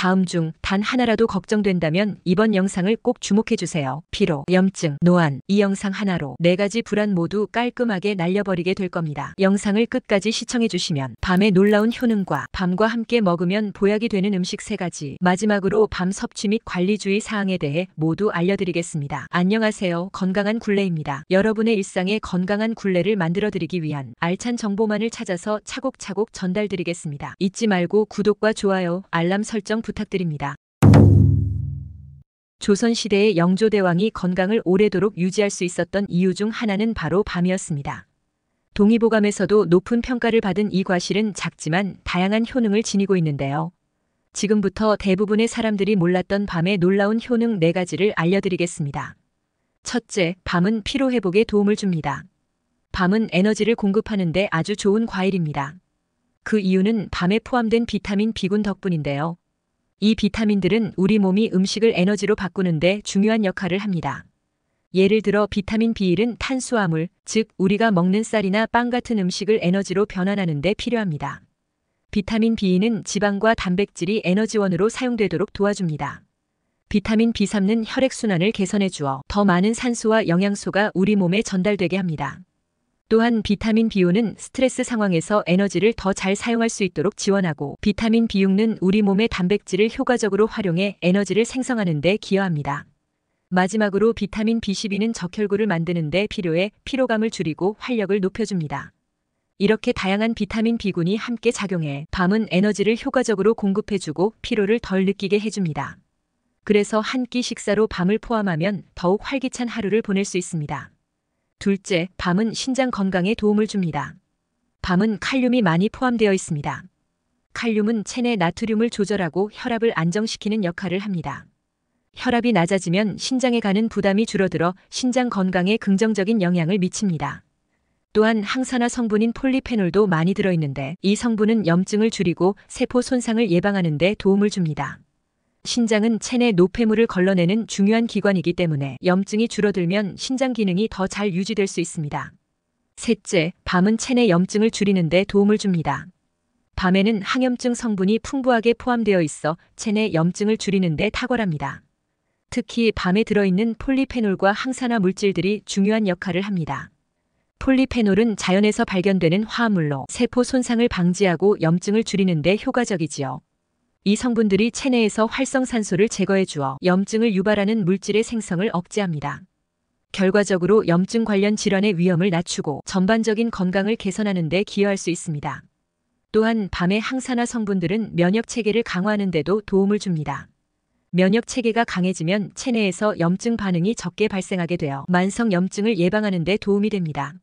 다음 중 단 하나라도 걱정된다면 이번 영상을 꼭 주목해주세요. 피로, 염증, 노안. 이 영상 하나로 4가지 불안 모두 깔끔하게 날려버리게 될 겁니다. 영상을 끝까지 시청해주시면 밤의 놀라운 효능과 밤과 함께 먹으면 보약이 되는 음식 3가지, 마지막으로 밤 섭취 및 관리 주의 사항에 대해 모두 알려드리겠습니다. 안녕하세요. 건강한 굴레입니다. 여러분의 일상에 건강한 굴레를 만들어드리기 위한 알찬 정보만을 찾아서 차곡차곡 전달드리겠습니다. 잊지 말고 구독과 좋아요, 알람 설정 부탁드립니다. 조선시대의 영조대왕이 건강을 오래도록 유지할 수 있었던 이유 중 하나는 바로 밤이었습니다. 동의보감에서도 높은 평가를 받은 이 과실은 작지만 다양한 효능을 지니고 있는데요. 지금부터 대부분의 사람들이 몰랐던 밤의 놀라운 효능 4가지를 알려드리겠습니다. 첫째, 밤은 피로회복에 도움을 줍니다. 밤은 에너지를 공급하는 데 아주 좋은 과일입니다. 그 이유는 밤에 포함된 비타민 B군 덕분인데요. 이 비타민들은 우리 몸이 음식을 에너지로 바꾸는 데 중요한 역할을 합니다. 예를 들어 비타민 B1은 탄수화물, 즉 우리가 먹는 쌀이나 빵 같은 음식을 에너지로 변환하는 데 필요합니다. 비타민 B2는 지방과 단백질이 에너지원으로 사용되도록 도와줍니다. 비타민 B3는 혈액순환을 개선해 주어 더 많은 산소와 영양소가 우리 몸에 전달되게 합니다. 또한 비타민 B5는 스트레스 상황에서 에너지를 더 잘 사용할 수 있도록 지원하고, 비타민 B6는 우리 몸의 단백질을 효과적으로 활용해 에너지를 생성하는 데 기여합니다. 마지막으로 비타민 B12는 적혈구를 만드는 데 필요해 피로감을 줄이고 활력을 높여줍니다. 이렇게 다양한 비타민 B군이 함께 작용해 밤은 에너지를 효과적으로 공급해주고 피로를 덜 느끼게 해줍니다. 그래서 한 끼 식사로 밤을 포함하면 더욱 활기찬 하루를 보낼 수 있습니다. 둘째, 밤은 신장 건강에 도움을 줍니다. 밤은 칼륨이 많이 포함되어 있습니다. 칼륨은 체내 나트륨을 조절하고 혈압을 안정시키는 역할을 합니다. 혈압이 낮아지면 신장에 가는 부담이 줄어들어 신장 건강에 긍정적인 영향을 미칩니다. 또한 항산화 성분인 폴리페놀도 많이 들어있는데 이 성분은 염증을 줄이고 세포 손상을 예방하는 데 도움을 줍니다. 신장은 체내 노폐물을 걸러내는 중요한 기관이기 때문에 염증이 줄어들면 신장 기능이 더 잘 유지될 수 있습니다. 셋째, 밤은 체내 염증을 줄이는 데 도움을 줍니다. 밤에는 항염증 성분이 풍부하게 포함되어 있어 체내 염증을 줄이는 데 탁월합니다. 특히 밤에 들어있는 폴리페놀과 항산화 물질들이 중요한 역할을 합니다. 폴리페놀은 자연에서 발견되는 화합물로 세포 손상을 방지하고 염증을 줄이는 데 효과적이지요. 이 성분들이 체내에서 활성산소를 제거해 주어 염증을 유발하는 물질의 생성을 억제합니다. 결과적으로 염증 관련 질환의 위험을 낮추고 전반적인 건강을 개선하는 데 기여할 수 있습니다. 또한 밤의 항산화 성분들은 면역 체계를 강화하는 데도 도움을 줍니다. 면역 체계가 강해지면 체내에서 염증 반응이 적게 발생하게 되어 만성 염증을 예방하는 데 도움이 됩니다.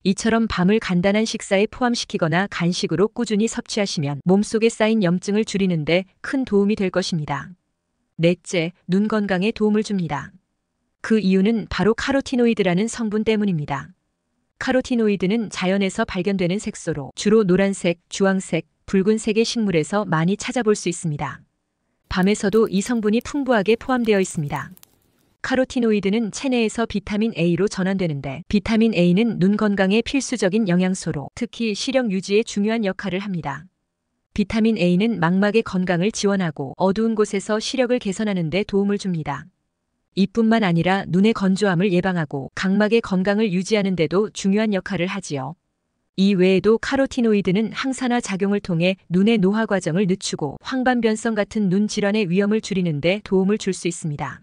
이처럼 밤을 간단한 식사에 포함시키거나 간식으로 꾸준히 섭취하시면 몸속에 쌓인 염증을 줄이는 데 큰 도움이 될 것입니다. 넷째, 눈 건강에 도움을 줍니다. 그 이유는 바로 카로티노이드라는 성분 때문입니다. 카로티노이드는 자연에서 발견되는 색소로 주로 노란색, 주황색, 붉은색의 식물에서 많이 찾아볼 수 있습니다. 밤에서도 이 성분이 풍부하게 포함되어 있습니다. 카로티노이드는 체내에서 비타민 A로 전환되는데 비타민 A는 눈 건강에 필수적인 영양소로 특히 시력 유지에 중요한 역할을 합니다. 비타민 A는 망막의 건강을 지원하고 어두운 곳에서 시력을 개선하는 데 도움을 줍니다. 이뿐만 아니라 눈의 건조함을 예방하고 각막의 건강을 유지하는 데도 중요한 역할을 하지요. 이 외에도 카로티노이드는 항산화 작용을 통해 눈의 노화 과정을 늦추고 황반변성 같은 눈 질환의 위험을 줄이는 데 도움을 줄 수 있습니다.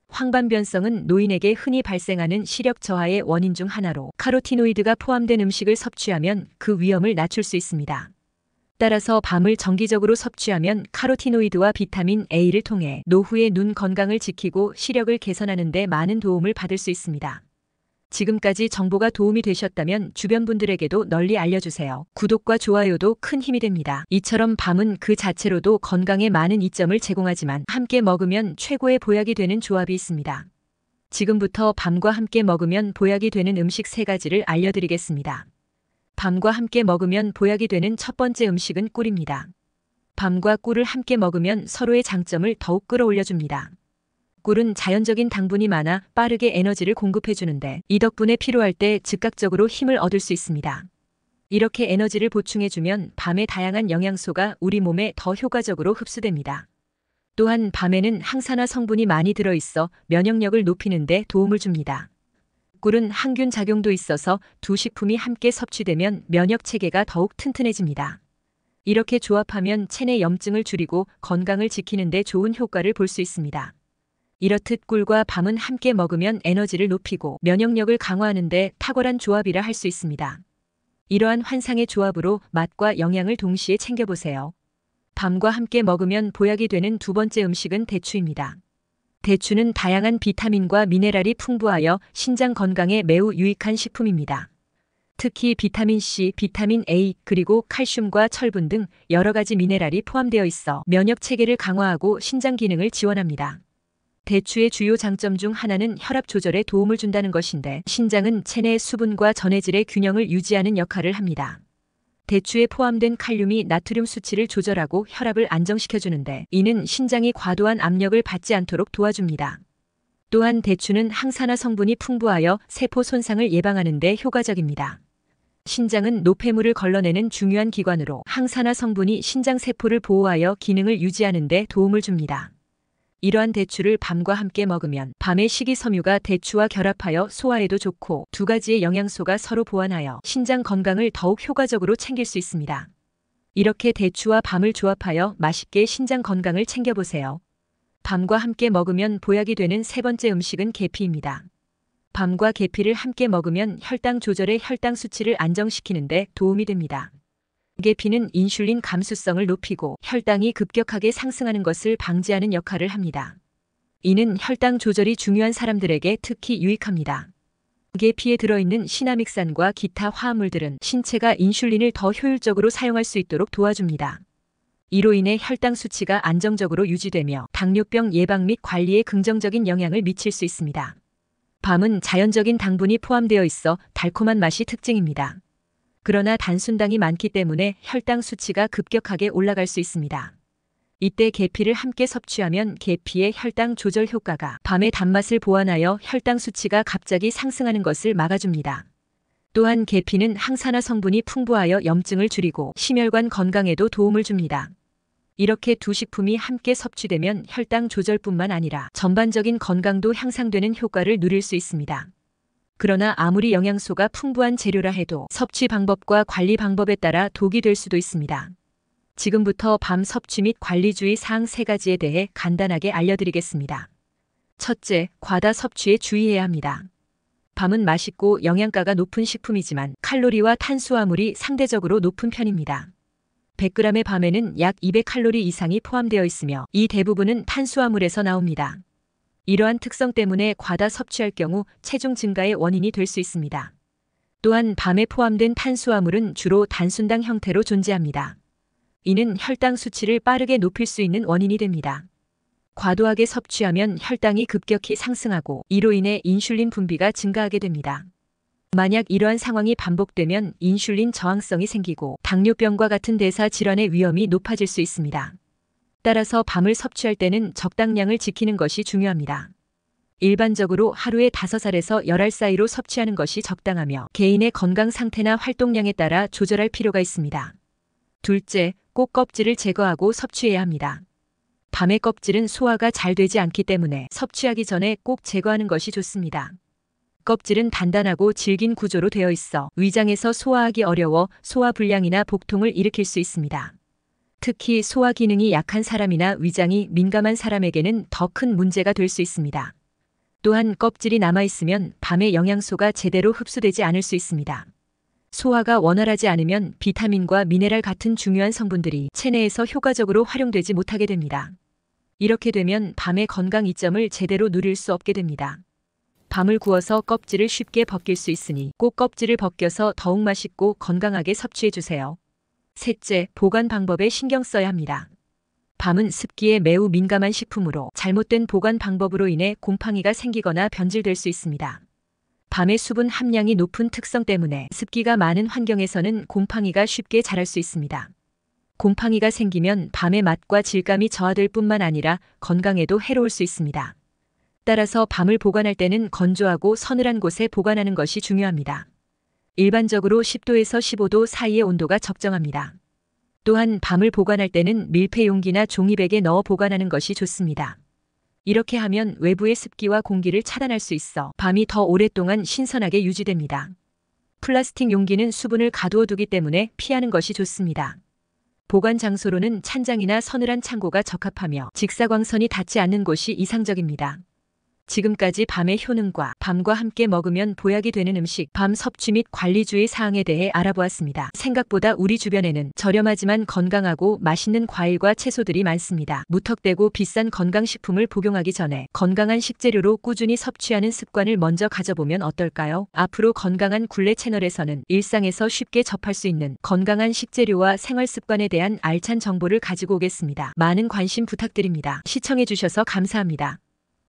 황반변성은 노인에게 흔히 발생하는 시력 저하의 원인 중 하나로 카로티노이드가 포함된 음식을 섭취하면 그 위험을 낮출 수 있습니다. 따라서 밤을 정기적으로 섭취하면 카로티노이드와 비타민 A를 통해 노후의 눈 건강을 지키고 시력을 개선하는 데 많은 도움을 받을 수 있습니다. 지금까지 정보가 도움이 되셨다면 주변 분들에게도 널리 알려주세요. 구독과 좋아요도 큰 힘이 됩니다. 이처럼 밤은 그 자체로도 건강에 많은 이점을 제공하지만 함께 먹으면 최고의 보약이 되는 조합이 있습니다. 지금부터 밤과 함께 먹으면 보약이 되는 음식 3가지를 알려드리겠습니다. 밤과 함께 먹으면 보약이 되는 첫 번째 음식은 꿀입니다. 밤과 꿀을 함께 먹으면 서로의 장점을 더욱 끌어올려줍니다. 꿀은 자연적인 당분이 많아 빠르게 에너지를 공급해주는데 이 덕분에 피로할 때 즉각적으로 힘을 얻을 수 있습니다. 이렇게 에너지를 보충해주면 밤의 다양한 영양소가 우리 몸에 더 효과적으로 흡수됩니다. 또한 밤에는 항산화 성분이 많이 들어있어 면역력을 높이는 데 도움을 줍니다. 꿀은 항균 작용도 있어서 두 식품이 함께 섭취되면 면역 체계가 더욱 튼튼해집니다. 이렇게 조합하면 체내 염증을 줄이고 건강을 지키는 데 좋은 효과를 볼 수 있습니다. 이렇듯 꿀과 밤은 함께 먹으면 에너지를 높이고 면역력을 강화하는 데 탁월한 조합이라 할 수 있습니다. 이러한 환상의 조합으로 맛과 영양을 동시에 챙겨보세요. 밤과 함께 먹으면 보약이 되는 두 번째 음식은 대추입니다. 대추는 다양한 비타민과 미네랄이 풍부하여 신장 건강에 매우 유익한 식품입니다. 특히 비타민 C, 비타민 A, 그리고 칼슘과 철분 등 여러 가지 미네랄이 포함되어 있어 면역 체계를 강화하고 신장 기능을 지원합니다. 대추의 주요 장점 중 하나는 혈압 조절에 도움을 준다는 것인데 신장은 체내 수분과 전해질의 균형을 유지하는 역할을 합니다. 대추에 포함된 칼륨이 나트륨 수치를 조절하고 혈압을 안정시켜주는데 이는 신장이 과도한 압력을 받지 않도록 도와줍니다. 또한 대추는 항산화 성분이 풍부하여 세포 손상을 예방하는 데 효과적입니다. 신장은 노폐물을 걸러내는 중요한 기관으로 항산화 성분이 신장 세포를 보호하여 기능을 유지하는 데 도움을 줍니다. 이러한 대추를 밤과 함께 먹으면 밤의 식이섬유가 대추와 결합하여 소화에도 좋고 두 가지의 영양소가 서로 보완하여 신장 건강을 더욱 효과적으로 챙길 수 있습니다. 이렇게 대추와 밤을 조합하여 맛있게 신장 건강을 챙겨보세요. 밤과 함께 먹으면 보약이 되는 세 번째 음식은 계피입니다. 밤과 계피를 함께 먹으면 혈당 조절에 혈당 수치를 안정시키는 데 도움이 됩니다. 계피는 인슐린 감수성을 높이고 혈당이 급격하게 상승하는 것을 방지하는 역할을 합니다. 이는 혈당 조절이 중요한 사람들에게 특히 유익합니다. 계피에 들어있는 시나믹산과 기타 화합물들은 신체가 인슐린을 더 효율적으로 사용할 수 있도록 도와줍니다. 이로 인해 혈당 수치가 안정적으로 유지되며 당뇨병 예방 및 관리에 긍정적인 영향을 미칠 수 있습니다. 밤은 자연적인 당분이 포함되어 있어 달콤한 맛이 특징입니다. 그러나 단순당이 많기 때문에 혈당 수치가 급격하게 올라갈 수 있습니다. 이때 계피를 함께 섭취하면 계피의 혈당 조절 효과가 밤의 단맛을 보완하여 혈당 수치가 갑자기 상승하는 것을 막아줍니다. 또한 계피는 항산화 성분이 풍부하여 염증을 줄이고 심혈관 건강에도 도움을 줍니다. 이렇게 두 식품이 함께 섭취되면 혈당 조절뿐만 아니라 전반적인 건강도 향상되는 효과를 누릴 수 있습니다. 그러나 아무리 영양소가 풍부한 재료라 해도 섭취 방법과 관리 방법에 따라 독이 될 수도 있습니다. 지금부터 밤 섭취 및 관리주의 사항 3가지에 대해 간단하게 알려드리겠습니다. 첫째, 과다 섭취에 주의해야 합니다. 밤은 맛있고 영양가가 높은 식품이지만 칼로리와 탄수화물이 상대적으로 높은 편입니다. 100g의 밤에는 약 200칼로리 이상이 포함되어 있으며 이 대부분은 탄수화물에서 나옵니다. 이러한 특성 때문에 과다 섭취할 경우 체중 증가의 원인이 될 수 있습니다. 또한 밤에 포함된 탄수화물은 주로 단순당 형태로 존재합니다. 이는 혈당 수치를 빠르게 높일 수 있는 원인이 됩니다. 과도하게 섭취하면 혈당이 급격히 상승하고 이로 인해 인슐린 분비가 증가하게 됩니다. 만약 이러한 상황이 반복되면 인슐린 저항성이 생기고 당뇨병과 같은 대사 질환의 위험이 높아질 수 있습니다. 따라서 밤을 섭취할 때는 적당량을 지키는 것이 중요합니다. 일반적으로 하루에 5알에서 10알 사이로 섭취하는 것이 적당하며 개인의 건강 상태나 활동량에 따라 조절할 필요가 있습니다. 둘째, 꼭 껍질을 제거하고 섭취해야 합니다. 밤의 껍질은 소화가 잘 되지 않기 때문에 섭취하기 전에 꼭 제거하는 것이 좋습니다. 껍질은 단단하고 질긴 구조로 되어 있어 위장에서 소화하기 어려워 소화불량이나 복통을 일으킬 수 있습니다. 특히 소화 기능이 약한 사람이나 위장이 민감한 사람에게는 더 큰 문제가 될 수 있습니다. 또한 껍질이 남아있으면 밤에 영양소가 제대로 흡수되지 않을 수 있습니다. 소화가 원활하지 않으면 비타민과 미네랄 같은 중요한 성분들이 체내에서 효과적으로 활용되지 못하게 됩니다. 이렇게 되면 밤의 건강 이점을 제대로 누릴 수 없게 됩니다. 밤을 구워서 껍질을 쉽게 벗길 수 있으니 꼭 껍질을 벗겨서 더욱 맛있고 건강하게 섭취해주세요. 셋째, 보관 방법에 신경 써야 합니다. 밤은 습기에 매우 민감한 식품으로 잘못된 보관 방법으로 인해 곰팡이가 생기거나 변질될 수 있습니다. 밤의 수분 함량이 높은 특성 때문에 습기가 많은 환경에서는 곰팡이가 쉽게 자랄 수 있습니다. 곰팡이가 생기면 밤의 맛과 질감이 저하될 뿐만 아니라 건강에도 해로울 수 있습니다. 따라서 밤을 보관할 때는 건조하고 서늘한 곳에 보관하는 것이 중요합니다. 일반적으로 10도에서 15도 사이의 온도가 적정합니다. 또한 밤을 보관할 때는 밀폐 용기나 종이백에 넣어 보관하는 것이 좋습니다. 이렇게 하면 외부의 습기와 공기를 차단할 수 있어 밤이 더 오랫동안 신선하게 유지됩니다. 플라스틱 용기는 수분을 가두어 두기 때문에 피하는 것이 좋습니다. 보관 장소로는 찬장이나 서늘한 창고가 적합하며 직사광선이 닿지 않는 곳이 이상적입니다. 지금까지 밤의 효능과 밤과 함께 먹으면 보약이 되는 음식, 밤 섭취 및 관리 주의 사항에 대해 알아보았습니다. 생각보다 우리 주변에는 저렴하지만 건강하고 맛있는 과일과 채소들이 많습니다. 무턱대고 비싼 건강식품을 복용하기 전에 건강한 식재료로 꾸준히 섭취하는 습관을 먼저 가져보면 어떨까요? 앞으로 건강한 굴레 채널에서는 일상에서 쉽게 접할 수 있는 건강한 식재료와 생활 습관에 대한 알찬 정보를 가지고 오겠습니다. 많은 관심 부탁드립니다. 시청해주셔서 감사합니다.